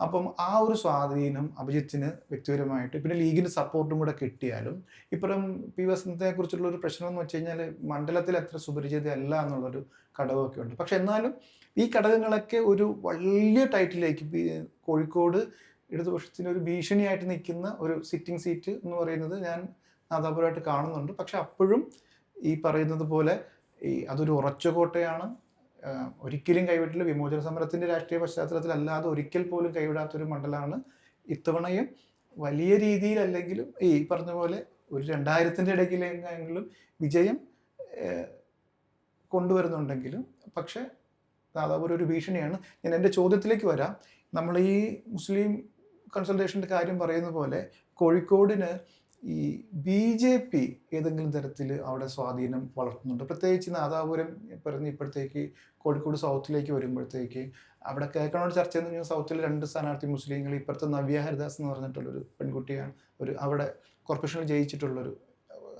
അപ്പം ആ ഒരു സ്വാധീനം അഭിജിത്തിന് വ്യക്തിപരമായിട്ട്, പിന്നെ ലീഗിൻ്റെ സപ്പോർട്ടും കൂടെ കിട്ടിയാലും, ഇപ്പുറം P. വസന്തത്തെ കുറിച്ചുള്ള ഒരു പ്രശ്നം എന്ന് വെച്ച് കഴിഞ്ഞാൽ മണ്ഡലത്തിൽ അത്ര സുപരിചിതയല്ല എന്നുള്ളൊരു ഘടകമൊക്കെ ഉണ്ട്. പക്ഷെ എന്നാലും ഈ ഘടകങ്ങളൊക്കെ ഒരു വലിയ ടൈറ്റിലേക്ക് കോഴിക്കോട് ഇടതുപക്ഷത്തിന് ഒരു ഭീഷണിയായിട്ട് നിൽക്കുന്ന ഒരു സിറ്റിംഗ് സീറ്റ് എന്ന് പറയുന്നത് ഞാൻ നാദാപുരമായിട്ട് കാണുന്നുണ്ട്. പക്ഷെ അപ്പോഴും ഈ പറയുന്നത് പോലെ അതൊരു ഉറച്ച കോട്ടയാണ്. ഒരിക്കലും കൈവിട്ടില്ല. വിമോചന സമരത്തിൻ്റെ രാഷ്ട്രീയ പശ്ചാത്തലത്തിൽ അല്ലാതെ ഒരിക്കൽ പോലും കൈവിടാത്തൊരു മണ്ഡലമാണ്. ഇത്തവണയും വലിയ രീതിയിൽ അല്ലെങ്കിലും ഈ പറഞ്ഞ പോലെ ഒരു 2000-ൻ്റെ ഇടയ്ക്കിലെങ്കിലും വിജയം കൊണ്ടുവരുന്നുണ്ടെങ്കിലും പക്ഷേ നാദാപുരം ഒരു ഭീഷണിയാണ്. ഞാൻ എൻ്റെ ചോദ്യത്തിലേക്ക് വരാം. നമ്മൾ ഈ മുസ്ലിം കൺസൾട്ടേഷൻ്റെ കാര്യം പറയുന്ന പോലെ കോഴിക്കോടിന് ഈ BJP ഏതെങ്കിലും തരത്തിൽ അവിടെ സ്വാധീനം വളർത്തുന്നുണ്ട്? പ്രത്യേകിച്ച് നാദാപുരം പറഞ്ഞ് ഇപ്പോഴത്തേക്ക് കോഴിക്കോട് സൗത്തിലേക്ക് വരുമ്പോഴത്തേക്ക് അവിടെ കേൾക്കണോട് ചർച്ച എന്ന് പറഞ്ഞാൽ സൗത്തിൽ 2 സ്ഥാനാർത്ഥി മുസ്ലിങ്ങൾ, ഇപ്പുറത്തെ നവ്യ ഹരിദാസ് എന്ന് പറഞ്ഞിട്ടുള്ളൊരു പെൺകുട്ടിയാണ് അവിടെ കോർപ്പറേഷനിൽ ജയിച്ചിട്ടുള്ളൊരു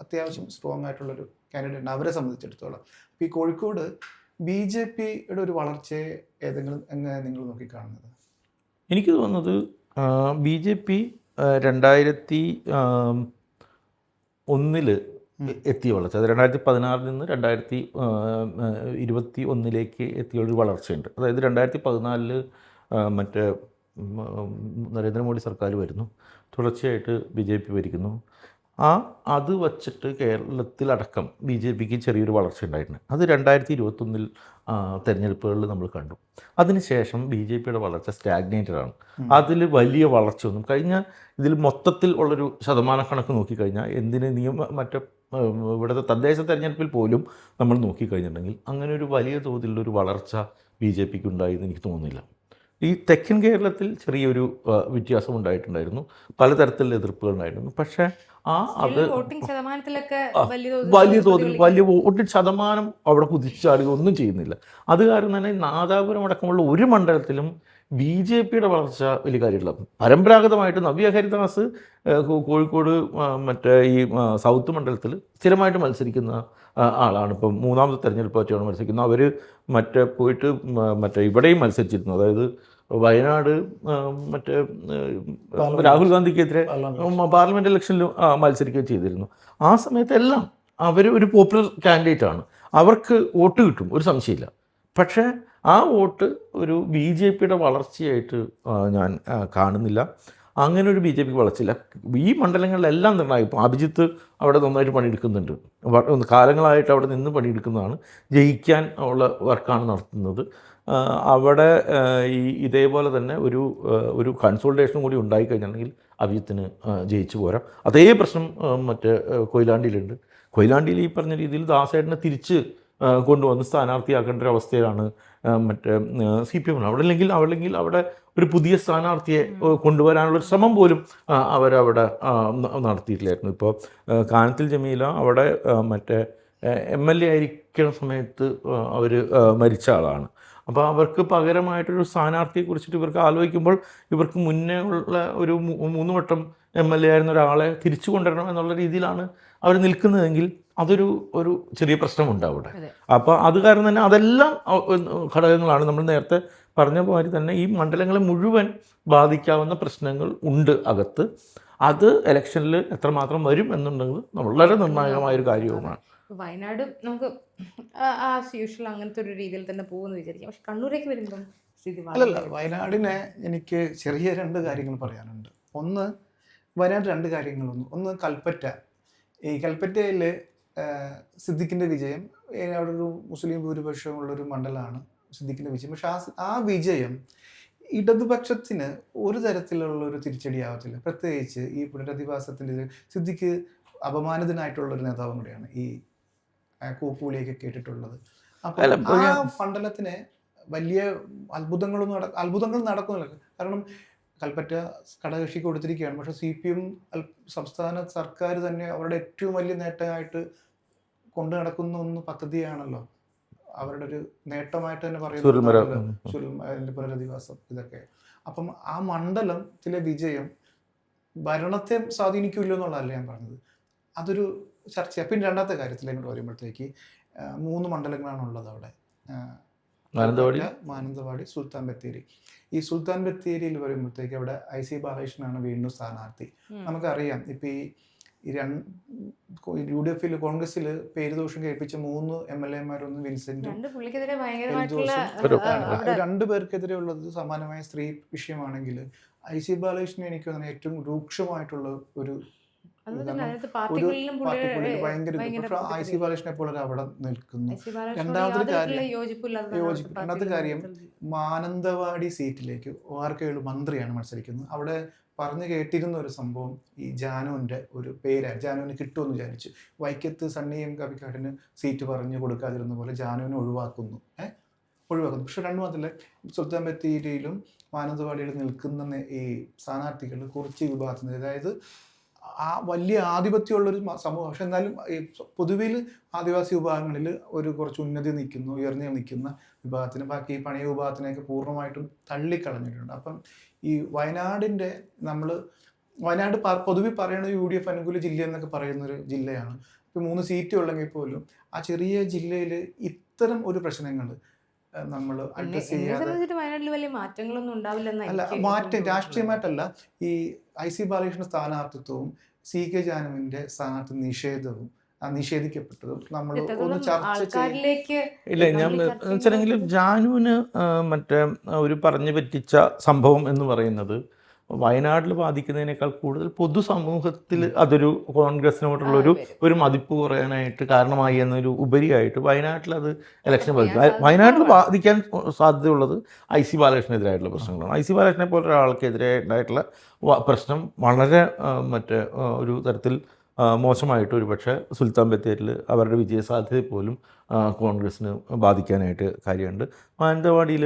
അത്യാവശ്യം സ്ട്രോങ് ആയിട്ടുള്ളൊരു കാൻഡിഡേറ്റ് അവരെ സംബന്ധിച്ചിടത്തോളം. അപ്പോൾ ഈ കോഴിക്കോട് BJPയുടെ ഒരു വളർച്ചയെ ഏതെങ്കിലും എങ്ങനെ നിങ്ങൾ നോക്കിക്കാണുന്നത്? എനിക്ക് തോന്നുന്നത് BJP 2001 എത്തിയ വളർച്ച. അത് 2016 നിന്ന് 2021 എത്തിയൊരു വളർച്ചയുണ്ട്. അതായത് 2014 മറ്റേ നരേന്ദ്രമോദി സർക്കാർ വരുന്നു, തുടർച്ചയായിട്ട് BJP ഭരിക്കുന്നു. അത് വച്ചിട്ട് കേരളത്തിലടക്കം BJPക്ക് ചെറിയൊരു വളർച്ച ഉണ്ടായിട്ടുണ്ട്. അത് 2021 തെരഞ്ഞെടുപ്പുകളിൽ നമ്മൾ കണ്ടു. അതിനുശേഷം BJPയുടെ വളർച്ച സ്റ്റാഗ്നേറ്റഡ് ആണ്. അതിൽ വലിയ വളർച്ചയൊന്നും കഴിഞ്ഞ ഇതിൽ മൊത്തത്തിൽ ഉള്ളൊരു ശതമാനക്കണക്ക് നോക്കിക്കഴിഞ്ഞാൽ മറ്റേ ഇവിടുത്തെ തദ്ദേശ തെരഞ്ഞെടുപ്പിൽ പോലും നമ്മൾ നോക്കിക്കഴിഞ്ഞിട്ടുണ്ടെങ്കിൽ അങ്ങനെ ഒരു വലിയ തോതിലുള്ളൊരു വളർച്ച BJPക്ക് ഉണ്ടായെന്ന് എനിക്ക് തോന്നുന്നില്ല. ഈ തെക്കൻ കേരളത്തിൽ ചെറിയൊരു വ്യത്യാസം ഉണ്ടായിട്ടുണ്ടായിരുന്നു, പലതരത്തിലുള്ള എതിർപ്പുകൾ ഉണ്ടായിരുന്നു. പക്ഷേ അത് വോട്ടിംഗ് ശതമാനത്തിലൊക്കെ വലിയ തോതിൽ വലിയ വോട്ടിംഗ് ശതമാനം അവിടെ കുതിച്ചാടുക ഒന്നും ചെയ്യുന്നില്ല. അത് കാരണം തന്നെ നാദാപുരം അടക്കമുള്ള ഒരു മണ്ഡലത്തിലും BJPയുടെ വളർച്ച വലിയ കാര്യമില്ല. പരമ്പരാഗതമായിട്ട് നവ്യ ഹരിദാസ് കോഴിക്കോട് മറ്റേ ഈ സൗത്ത് മണ്ഡലത്തിൽ സ്ഥിരമായിട്ട് മത്സരിക്കുന്ന ആളാണ്. ഇപ്പം 3ാമത്തെ തെരഞ്ഞെടുപ്പ് പറ്റിയാണ് മത്സരിക്കുന്നത്. അവർ മറ്റേ ഇവിടെയും മത്സരിച്ചിരുന്നു. അതായത് വയനാട് മറ്റേ രാഹുൽ ഗാന്ധിക്കെതിരെ പാർലമെൻറ്റ് ഇലക്ഷനിൽ മത്സരിക്കുകയും ചെയ്തിരുന്നു. ആ സമയത്തെല്ലാം അവർ ഒരു പോപ്പുലർ കാൻഡിഡേറ്റാണ്, അവർക്ക് വോട്ട് കിട്ടും, ഒരു സംശയമില്ല. പക്ഷേ ആ വോട്ട് ഒരു BJPയുടെ വളർച്ചയായിട്ട് ഞാൻ കാണുന്നില്ല. അങ്ങനെ ഒരു BJPക്ക് വളർച്ചയില്ല. ഈ മണ്ഡലങ്ങളിലെല്ലാം നിർണ്ണായകം. ഇപ്പോൾ അഭിജിത്ത് അവിടെ നന്നായിട്ട് പണിയെടുക്കുന്നുണ്ട്, കാലങ്ങളായിട്ട് അവിടെ നിന്ന് പണിയെടുക്കുന്നതാണ്, ജയിക്കാൻ ഉള്ള വർക്കാണ് നടത്തുന്നത്. അവിടെ ഇതേപോലെ തന്നെ ഒരു കൺസോൾട്ടേഷനും കൂടി ഉണ്ടായിക്കഴിഞ്ഞിട്ടുണ്ടെങ്കിൽ അഭിജിത്തിന് ജയിച്ചു പോരാം. അതേ പ്രശ്നം മറ്റേ കൊയിലാണ്ടിയിലുണ്ട്. കൊയിലാണ്ടിയിൽ ഈ പറഞ്ഞ രീതിയിൽ ദാസേട്ടനെ തിരിച്ച് കൊണ്ടുവന്ന് സ്ഥാനാർത്ഥിയാക്കേണ്ട ഒരു അവസ്ഥയിലാണ് മറ്റേ CPM. അല്ലെങ്കിൽ അവിടെ ഒരു പുതിയ സ്ഥാനാർത്ഥിയെ കൊണ്ടുവരാനുള്ളൊരു ശ്രമം പോലും അവരവിടെ നടത്തിയിട്ടില്ലായിരുന്നു. ഇപ്പോൾ കാനത്തിൽ ജമീല അവിടെ മറ്റേ MLA ആയിരിക്കുന്ന സമയത്ത് അവർ മരിച്ച ആളാണ്. അപ്പോൾ അവർക്ക് പകരമായിട്ടൊരു സ്ഥാനാർത്ഥിയെക്കുറിച്ചിട്ട് ഇവർക്ക് ആലോചിക്കുമ്പോൾ ഇവർക്ക് മുന്നേ ഉള്ള ഒരു 3 വട്ടം MLA ആയിരുന്ന ഒരാളെ തിരിച്ചു കൊണ്ടുവരണം എന്നുള്ള രീതിയിലാണ് അവർ നിൽക്കുന്നതെങ്കിൽ ഒരു ചെറിയ പ്രശ്നമുണ്ട് അവിടെ. അപ്പോൾ അത് കാരണം തന്നെ അതെല്ലാം ഘടകങ്ങളാണ്. നമ്മൾ നേരത്തെ പറഞ്ഞ പോലെ തന്നെ ഈ മണ്ഡലങ്ങളെ മുഴുവൻ ബാധിക്കാവുന്ന പ്രശ്നങ്ങൾ ഉണ്ട് അകത്ത്. അത് ഇലക്ഷനിൽ എത്രമാത്രം വരും എന്നുണ്ടെങ്കിൽ വളരെ നിർണായകമായൊരു കാര്യവുമാണ്. വയനാട് നമുക്ക് ആസ് യൂഷ്വൽ അങ്ങനത്തെ ഒരു രീതിയിൽ തന്നെ പോകുമെന്ന് വിചാരിക്കാം. പക്ഷെ കണ്ണൂരേക്ക് വരുമ്പം സ്ഥിതി അല്ലല്ല, വയനാടിനെ എനിക്ക് ചെറിയ 2 കാര്യങ്ങൾ പറയാനുണ്ട്. ഒന്ന്, വയനാട് 2 കാര്യങ്ങളൊന്നും. ഒന്ന് കൽപ്പറ്റ. ഈ കൽപ്പറ്റയിൽ സിദ്ദിഖിൻ്റെ വിജയം, അവിടെ ഒരു മുസ്ലിം ഭൂരിപക്ഷമുള്ളൊരു മണ്ഡലമാണ് സിദ്ദിഖിൻ്റെ വിജയം. പക്ഷെ ആ വിജയം ഇടതുപക്ഷത്തിന് ഒരു തരത്തിലുള്ളൊരു തിരിച്ചടിയാവത്തില്ല. പ്രത്യേകിച്ച് ഈ പുനരധിവാസത്തിൻ്റെ സിദ്ദിഖ് അപമാനിതനായിട്ടുള്ളൊരു നേതാവും കൂടിയാണ് ഈ കൂപ്പുവിളിയൊക്കെ കേട്ടിട്ടുള്ളത്. അപ്പോൾ ആ മണ്ഡലത്തിന് വലിയ അത്ഭുതങ്ങൾ നടക്കുന്നില്ല. കാരണം കൽപ്പറ്റ ഘടകകക്ഷി കൊടുത്തിരിക്കുകയാണ്. പക്ഷേ CPM സംസ്ഥാന സർക്കാർ തന്നെ അവരുടെ ഏറ്റവും വലിയ നേട്ടമായിട്ട് കൊണ്ടു നടക്കുന്ന ഒന്ന് പദ്ധതിയാണല്ലോ, അവരുടെ ഒരു നേട്ടമായിട്ട് തന്നെ പറയുന്നത് പുനരധിവാസം ഇതൊക്കെ. അപ്പം ആ മണ്ഡലത്തിലെ വിജയം ഭരണത്തെ സ്വാധീനിക്കില്ല എന്നുള്ളതല്ല ഞാൻ പറഞ്ഞത്. അതൊരു ചർച്ച. പിന്നെ 2ാമത്തെ കാര്യത്തിലേക്ക് വരുമ്പോഴത്തേക്ക് 3 മണ്ഡലങ്ങളാണുള്ളത് അവിടെ: മാനന്തവാടി, സുൽത്താൻ ബത്തേരി. ഈ സുൽത്താൻ ബത്തേരിയിൽ വരുമ്പോഴത്തേക്ക് അവിടെ IC ബാലകൃഷ്ണനാണ് വീണ്ടും സ്ഥാനാർത്ഥി. നമുക്കറിയാം ഇപ്പോൾ ഈ UDF കോൺഗ്രസിൽ പേര് ദോഷം കേൾപ്പിച്ച 3 MLA-മാരൊന്നും വിൻസെന്റും 2 പേർക്കെതിരെ ഉള്ളത് സമാനമായ സ്ത്രീ വിഷയമാണെങ്കിൽ IC ബാലകൃഷ്ണൻ എനിക്ക് തോന്നുന്നു ഏറ്റവും രൂക്ഷമായിട്ടുള്ള ഒരു ഭയങ്കര IC ബാലകൃഷ്ണനെ പോലെ അവിടെ നിൽക്കുന്നു. രണ്ടാമത്തെ കാര്യം മാനന്തവാടി സീറ്റിലേക്ക് ORK മന്ത്രിയാണ് മത്സരിക്കുന്നത്. അവിടെ പറഞ്ഞു കേട്ടിരുന്ന ഒരു സംഭവം ഈ ജാനുവിൻ്റെ ഒരു പേരാണ്. ജാനുവിന് കിട്ടുമെന്ന് വിചാരിച്ചു. വൈക്കത്ത് സണ്ണി M കവിക്കാടിന് സീറ്റ് പറഞ്ഞു കൊടുക്കാതിരുന്ന പോലെ ജാനുവിനെ ഒഴിവാക്കുന്നു. പക്ഷെ 2 മാത്രമല്ല, സുൽത്താൻ ബത്തേരിയിലും മാനന്തവാടിയിലും നിൽക്കുന്ന ഈ സ്ഥാനാർത്ഥികൾ കുറച്ച് വിഭാഗത്തിന്, അതായത് ആ വലിയ ആധിപത്യമുള്ളൊരു സമൂഹം. പക്ഷെ എന്നാലും ഈ പൊതുവിൽ ആദിവാസി വിഭാഗങ്ങളിൽ കുറച്ച് ഉയർന്നു നിൽക്കുന്ന വിഭാഗത്തിന് ബാക്കി പണിയ വിഭാഗത്തിനെയൊക്കെ പൂർണ്ണമായിട്ടും തള്ളിക്കളഞ്ഞിട്ടുണ്ട്. അപ്പം ഈ വയനാട് പൊതുവെ പറയുന്നത് UDF അനുകൂല ജില്ല എന്നൊക്കെ പറയുന്നൊരു ജില്ലയാണ്. ഇപ്പം 3 സീറ്റ് ഉള്ളെങ്കിൽ പോലും ആ ചെറിയ ജില്ലയിൽ ഇത്തരം ഒരു പ്രശ്നങ്ങൾ നമ്മൾ അഡ്രസ് ചെയ്യാതെ രാഷ്ട്രീയമായിട്ടല്ല, ഈ IC ബാലകൃഷ്ണ സ്ഥാനാർത്ഥിത്വവും CK ജാനുവിൻ്റെ സ്ഥാനാർത്ഥി നിഷേധവും നിഷേധിക്കപ്പെട്ടതും നമ്മൾ ഒന്ന് ഇത്രത്തോളം ചർച്ച ചെയ്യും. ആൾക്കാരിലേക്ക് ഇല്ല, ഞാൻ നമ്മൾ ഈ ചർച്ച വെച്ചിട്ടുണ്ടെങ്കിൽ ജാനുവിന് മറ്റേ ഒരു പറഞ്ഞു പറ്റിച്ച സംഭവം എന്ന് പറയുന്നത് വയനാട്ടിൽ ബാധിക്കുന്നതിനേക്കാൾ കൂടുതൽ പൊതുസമൂഹത്തിൽ അതൊരു കോൺഗ്രസിനോടുള്ള ഒരു മതിപ്പ് കുറയാനായിട്ട് കാരണമായി എന്നൊരു ഉപരിയായിട്ട് വയനാട്ടിൽ അത് ഇലക്ഷൻ ബാധിക്കും. വയനാട്ടിൽ ബാധിക്കാൻ സാധ്യതയുള്ളത് IC ബാലകൃഷ്ണനെതിരായിട്ടുള്ള പ്രശ്നങ്ങളാണ്. IC ബാലകൃഷ്ണനെ പോലെ ഒരാൾക്കെതിരെ ഉണ്ടായിട്ടുള്ള പ്രശ്നം വളരെ മറ്റേ ഒരു തരത്തിൽ മോശമായിട്ട് ഒരുപക്ഷെ സുൽത്താൻ ബത്തേരിൽ അവരുടെ വിജയസാധ്യതയെ പോലും കോൺഗ്രസ്സിന് ബാധിക്കാനായിട്ട് കാര്യമുണ്ട്. മാനന്തവാടിയിൽ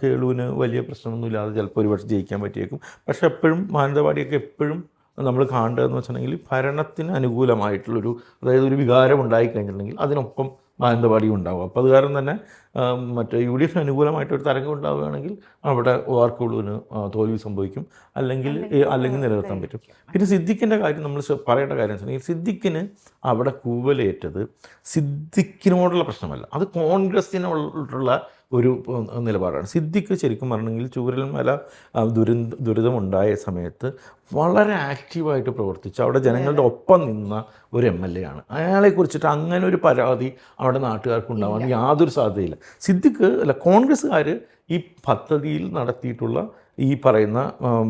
കേളുവിന് വലിയ പ്രശ്നമൊന്നുമില്ലാതെ ചിലപ്പോൾ ഒരുപക്ഷെ ജയിക്കാൻ പറ്റിയേക്കും. പക്ഷെ എപ്പോഴും മാനന്തവാടിയൊക്കെ എപ്പോഴും നമ്മൾ കാണേണ്ടതെന്ന് വെച്ചിട്ടുണ്ടെങ്കിൽ ഭരണത്തിന് അനുകൂലമായിട്ടുള്ളൊരു, അതായത് ഒരു വികാരം ഉണ്ടായിക്കഴിഞ്ഞിട്ടുണ്ടെങ്കിൽ അതിനൊപ്പം മാനന്തവാടിയും ഉണ്ടാകും. അപ്പോൾ അത് കാരണം തന്നെ മറ്റേ UDF അനുകൂലമായിട്ടൊരു തരംഗം ഉണ്ടാവുകയാണെങ്കിൽ അവിടെ ഓർക്കുള്ളുവിന് തോൽവി സംഭവിക്കും, അല്ലെങ്കിൽ നിലനിർത്താൻ പറ്റും. പിന്നെ സിദ്ദിഖിൻ്റെ കാര്യം നമ്മൾ പറയേണ്ട കാര്യം വെച്ചിട്ടുണ്ടെങ്കിൽ സിദ്ദിഖിന് അവിടെ കൂവലേറ്റത് സിദ്ദിഖിനോടുള്ള പ്രശ്നമല്ല, അത് കോൺഗ്രസ്സിനോടുള്ള ഒരു നിലപാടാണ്. സിദ്ദിഖ് ശരിക്കും പറഞ്ഞെങ്കിൽ ചൂരൽമല ദുരിതമുണ്ടായ സമയത്ത് വളരെ ആക്റ്റീവായിട്ട് പ്രവർത്തിച്ച് അവിടെ ജനങ്ങളുടെ ഒപ്പം നിന്ന ഒരു MLA ആണ്. അയാളെക്കുറിച്ചിട്ട് അങ്ങനെ ഒരു പരാതി അവിടെ നാട്ടുകാർക്കുണ്ടാവാൻ യാതൊരു സാധ്യതയില്ല. സിദ്ദിഖ് അല്ല, കോൺഗ്രസ്സുകാർ ഈ പദ്ധതിയിൽ നടത്തിയിട്ടുള്ള ഈ പറയുന്ന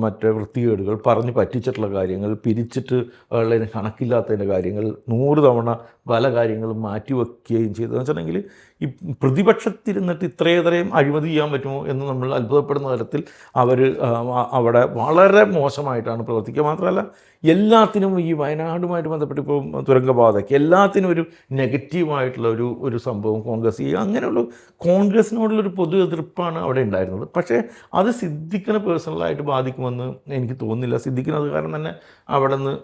മറ്റേ വൃത്തികേടുകൾ, പറഞ്ഞ് പറ്റിച്ചിട്ടുള്ള കാര്യങ്ങൾ, പിരിച്ചിട്ട് ഉള്ളതിന് കണക്കില്ലാത്തതിൻ്റെ കാര്യങ്ങൾ 100 തവണ പല കാര്യങ്ങളും മാറ്റിവെക്കുകയും ചെയ്തതെന്ന് വെച്ചിട്ടുണ്ടെങ്കിൽ ഈ പ്രതിപക്ഷത്തിരുന്നിട്ട് ഇത്രയും അഴിമതി ചെയ്യാൻ പറ്റുമോ എന്ന് നമ്മൾ അത്ഭുതപ്പെടുന്ന തരത്തിൽ അവർ അവിടെ വളരെ മോശമായിട്ടാണ് പ്രവർത്തിക്കുക. മാത്രമല്ല എല്ലാത്തിനും ഈ വയനാടുമായിട്ട് ബന്ധപ്പെട്ട് ഇപ്പോൾ തുരങ്കപാതയ്ക്ക് എല്ലാത്തിനും ഒരു നെഗറ്റീവായിട്ടുള്ള ഒരു സംഭവം കോൺഗ്രസ് ചെയ്യുക, അങ്ങനെയുള്ള കോൺഗ്രസിനോടുള്ളൊരു പൊതു എതിർപ്പാണ് അവിടെ ഉണ്ടായിരുന്നത്. പക്ഷേ അത് സിദ്ദിഖിനെ പേഴ്സണലായിട്ട് ബാധിക്കുമെന്ന് എനിക്ക് തോന്നുന്നില്ല. സിദ്ദിഖിന് അത് കാരണം തന്നെ അവിടെ നിന്ന്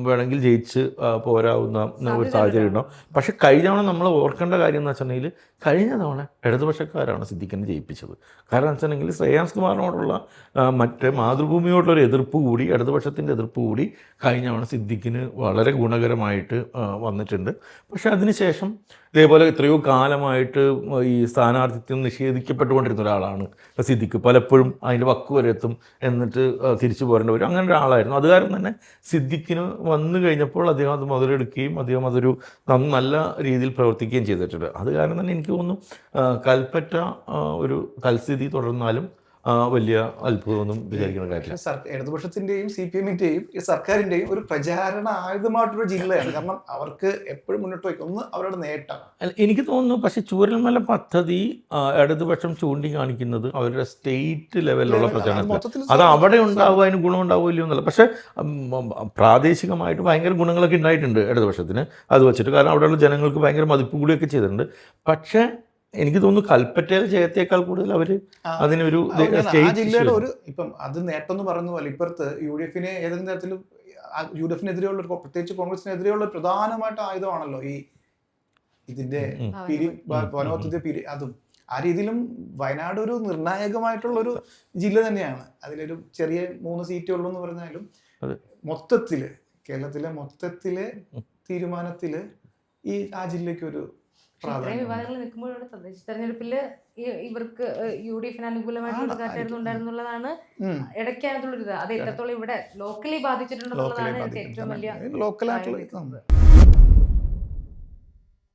വേണമെങ്കിൽ ജയിച്ച് പോരാവുന്ന ഒരു സാഹചര്യം ഉണ്ടാവും. പക്ഷേ കഴിഞ്ഞ തവണ നമ്മൾ ഓർക്കേണ്ട കാര്യം എന്ന് വെച്ചിട്ടുണ്ടെങ്കിൽ കഴിഞ്ഞ തവണ ഇടതുപക്ഷക്കാരാണ് സിദ്ദിഖിനെ ജയിപ്പിച്ചത്. കാരണം എന്ന് വെച്ചിട്ടുണ്ടെങ്കിൽ ശ്രേയാംസ് കുമാറിനോടുള്ള മറ്റേ മാതൃഭൂമിയോടുള്ളൊരു എതിർപ്പ് കൂടി, ഇടതുപക്ഷത്തിൻ്റെ എതിർപ്പ് കൂടി കഴിഞ്ഞ തവണ സിദ്ദിഖിന് വളരെ ഗുണകരമായിട്ട് വന്നിട്ടുണ്ട്. പക്ഷേ അതിനുശേഷം ഇതേപോലെ എത്രയോ കാലമായിട്ട് ഈ സ്ഥാനാർത്ഥിത്വം നിഷേധിക്കപ്പെട്ടുകൊണ്ടിരുന്ന ഒരാളാണ് സിദ്ദിഖ്. പലപ്പോഴും അതിൻ്റെ വക്ക് വരെ എത്തും, എന്നിട്ട് തിരിച്ചു പോരേണ്ടി വരും, അങ്ങനെ ഒരാളായിരുന്നു. അത് കാരണം തന്നെ സിദ്ദിഖിന് വന്നു കഴിഞ്ഞപ്പോൾ അദ്ദേഹം അത് മുതലെടുക്കുകയും അദ്ദേഹം അതൊരു നല്ല രീതിയിൽ പ്രവർത്തിക്കുകയും ചെയ്തിട്ടുണ്ട്. അത് കാരണം തന്നെ എനിക്ക് തോന്നുന്നു കൽപ്പറ്റ ഒരു തൽസ്ഥിതി തുടർന്നാലും വലിയ അത്ഭുതമൊന്നും വിചാരിക്കുന്ന കാര്യമില്ല. ഇടതുപക്ഷത്തിന്റെയും CPM-ന്റെയും ഈ സർക്കാരിന്റെയും ഒരു പ്രചാരണ ആയുധമായിട്ടൊരു ജില്ലയാണ്. കാരണം അവർക്ക് എപ്പോഴും മുന്നോട്ട് വയ്ക്കും, ഒന്ന് അവരുടെ നേട്ടം. എനിക്ക് തോന്നുന്നു. പക്ഷേ ചൂരൽമല പദ്ധതി ഇടതുപക്ഷം ചൂണ്ടിക്കാണിക്കുന്നത് അവരുടെ സ്റ്റേറ്റ് ലെവലിലുള്ള പ്രചാരണത്തിൽ അത് അവിടെ ഉണ്ടാവുക, അതിന് ഗുണം ഉണ്ടാവുകയില്ലോ എന്നല്ല. പക്ഷേ പ്രാദേശികമായിട്ട് ഭയങ്കര ഗുണങ്ങളൊക്കെ ഉണ്ടായിട്ടുണ്ട് ഇടതുപക്ഷത്തിന് അത് വെച്ചിട്ട്. കാരണം അവിടെയുള്ള ജനങ്ങൾക്ക് ഭയങ്കര മതിപ്പ് കൂടിയൊക്കെ ചെയ്തിട്ടുണ്ട്. പക്ഷേ എനിക്ക് തോന്നുന്നു കൽപ്പറ്റയിലെ ജയത്തേക്കാൾ കൂടുതൽ അവർ അതിനൊരു ജില്ലയുടെ ഒരു ഇപ്പം അത് നേട്ടം എന്ന് പറയുന്ന പോലെ ഇപ്പുറത്ത് UDF-നെ ഏതെങ്കിലും തരത്തിലും UDF-നെതിരെയുള്ള പ്രത്യേകിച്ച് കോൺഗ്രസിനെതിരെയുള്ള പ്രധാനമായിട്ട് ആയുധമാണല്ലോ ഈ ഇതിന്റെ വനോത്സവത്തിന്റെ അതും ആ രീതിയിലും വയനാട് ഒരു നിർണായകമായിട്ടുള്ളൊരു ജില്ല തന്നെയാണ്. അതിലൊരു ചെറിയ 3 സീറ്റേ ഉള്ളൂ എന്ന് പറഞ്ഞാലും മൊത്തത്തില് കേരളത്തിലെ മൊത്തത്തിലെ തീരുമാനത്തില് ആ ജില്ലയ്ക്കൊരു വിവാദങ്ങൾ നിൽക്കുമ്പോഴാണ് തദ്ദേശ തെരഞ്ഞെടുപ്പിൽ ഇവർക്ക് UDF-ന് അനുകൂലമായിട്ടുള്ള കാറ്റായിരുന്നു ഉണ്ടായിരുന്നുള്ളതാണ് ഇടയ്ക്കായിട്ടുള്ളൊരു ഇത്. അത് എത്രത്തോളം ഇവിടെ ലോക്കലി ബാധിച്ചിട്ടുണ്ടെന്നുള്ളതാണ് ഏറ്റവും വലിയ ലോക്കലായിട്ടുള്ള